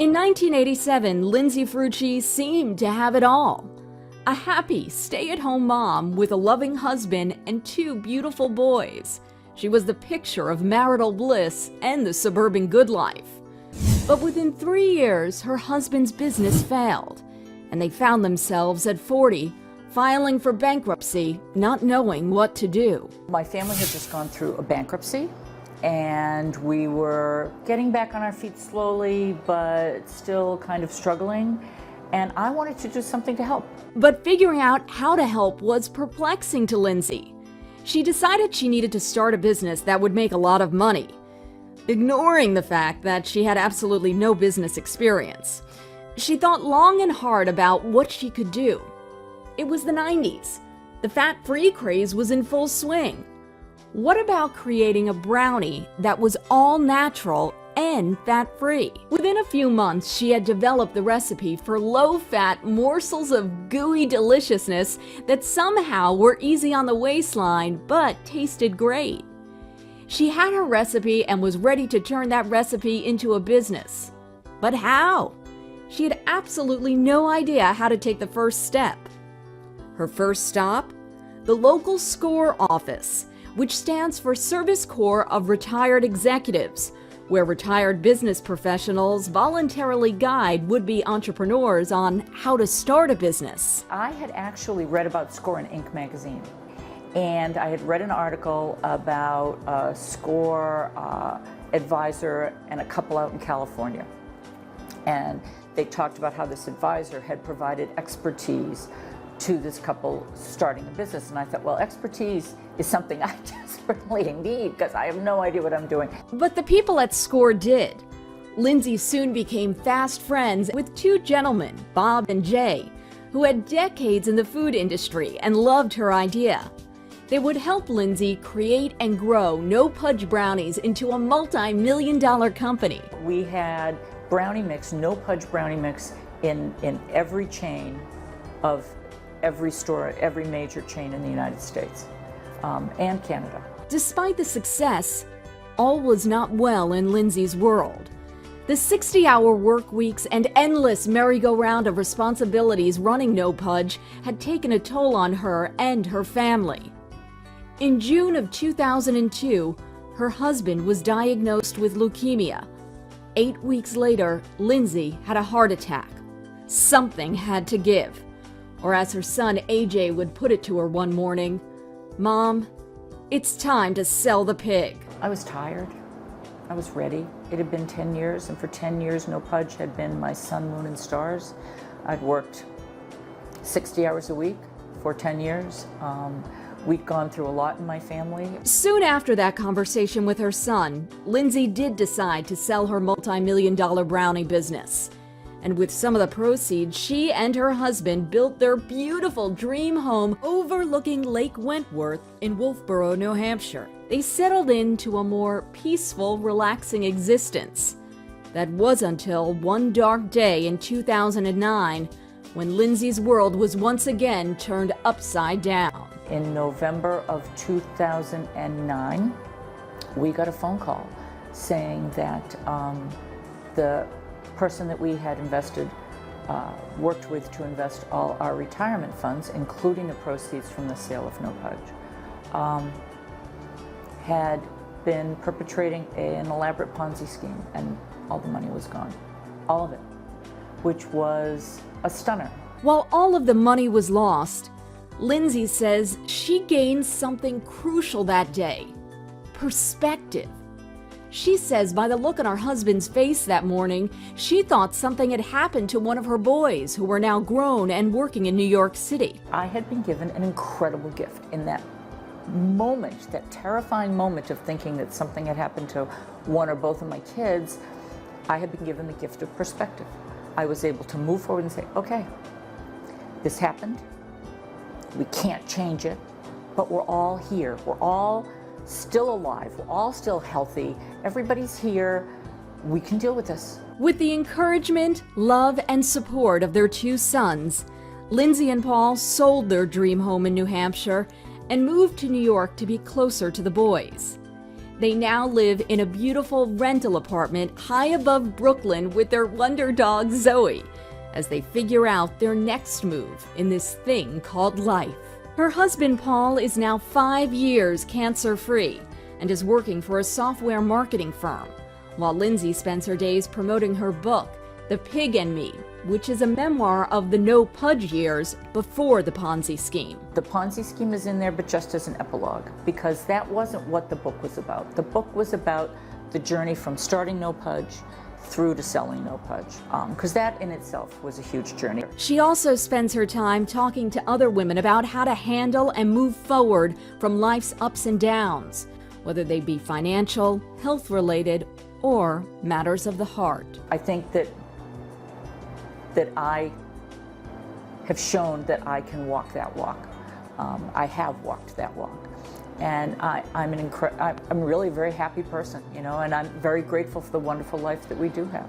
In 1987, Lindsay Frucci seemed to have it all. A happy, stay-at-home mom with a loving husband and 2 beautiful boys. She was the picture of marital bliss and the suburban good life. But within 3 years, her husband's business failed, and they found themselves at 40, filing for bankruptcy, not knowing what to do. My family had just gone through a bankruptcy, and we were getting back on our feet slowly, but still kind of struggling, and I wanted to do something to help. But figuring out how to help was perplexing to Lindsay. She decided she needed to start a business that would make a lot of money, ignoring the fact that she had absolutely no business experience. She thought long and hard about what she could do. It was the 90s. The fat-free craze was in full swing. What about creating a brownie that was all natural and fat-free? Within a few months, she had developed the recipe for low-fat morsels of gooey deliciousness that somehow were easy on the waistline but tasted great. She had her recipe and was ready to turn that recipe into a business. But how? She had absolutely no idea how to take the first step. Her first stop? The local SCORE office, which stands for Service Corps of Retired Executives, where retired business professionals voluntarily guide would-be entrepreneurs on how to start a business. I had actually read about SCORE in Inc. magazine, and I had read an article about a SCORE advisor and a couple out in California. And they talked about how this advisor had provided expertise to this couple starting a business. And I thought, well, expertise is something I desperately need because I have no idea what I'm doing. But the people at SCORE did. Lindsay soon became fast friends with 2 gentlemen, Bob and Jay, who had decades in the food industry and loved her idea. They would help Lindsay create and grow No Pudge brownies into a multi-million-dollar company. We had brownie mix, No Pudge brownie mix in every chain of every store, every major chain in the United States and Canada. Despite the success, all was not well in Lindsay's world. The 60-hour work weeks and endless merry-go-round of responsibilities running No Pudge had taken a toll on her and her family. In June of 2002, her husband was diagnosed with leukemia. 8 weeks later, Lindsay had a heart attack. Something had to give. Or as her son AJ would put it to her one morning, "Mom, it's time to sell the pig." I was tired. I was ready. It had been 10 years, and for 10 years, No Pudge had been my sun, moon, and stars. I'd worked 60 hours a week for 10 years. We'd gone through a lot in my family. Soon after that conversation with her son, Lindsay did decide to sell her multi-million-dollar brownie business. And with some of the proceeds, she and her husband built their beautiful dream home overlooking Lake Wentworth in Wolfboro, New Hampshire. They settled into a more peaceful, relaxing existence. That was until one dark day in 2009, when Lindsay's world was once again turned upside down. In November of 2009, we got a phone call saying that the person that we had worked with to invest all our retirement funds, including the proceeds from the sale of No Pudge, had been perpetrating an elaborate Ponzi scheme, and all the money was gone. All of it, which was a stunner. While all of the money was lost, Lindsay says she gained something crucial that day: perspective. She says by the look on her husband's face that morning, she thought something had happened to one of her boys who were now grown and working in New York City. I had been given an incredible gift in that moment, that terrifying moment of thinking that something had happened to one or both of my kids. I had been given the gift of perspective. I was able to move forward and say, okay, this happened. We can't change it, but we're all here. We're all still alive. We're all still healthy. Everybody's here. We can deal with this. With the encouragement, love, and support of their 2 sons, Lindsay and Paul sold their dream home in New Hampshire and moved to New York to be closer to the boys. They now live in a beautiful rental apartment high above Brooklyn with their wonder dog Zoe, as they figure out their next move in this thing called life. Her husband Paul is now 5 years cancer-free and is working for a software marketing firm, while Lindsay spends her days promoting her book, The Pig and Me, which is a memoir of the no Pudge years before the Ponzi scheme. The Ponzi scheme is in there, but just as an epilogue, because that wasn't what the book was about. The book was about the journey from starting no Pudge through to selling no Pudge, because that in itself was a huge journey. She also spends her time talking to other women about how to handle and move forward from life's ups and downs, whether they be financial, health-related, or matters of the heart. I think that I have shown that I can walk that walk. I have walked that walk. And I'm a really very happy person, and I'm very grateful for the wonderful life that we do have.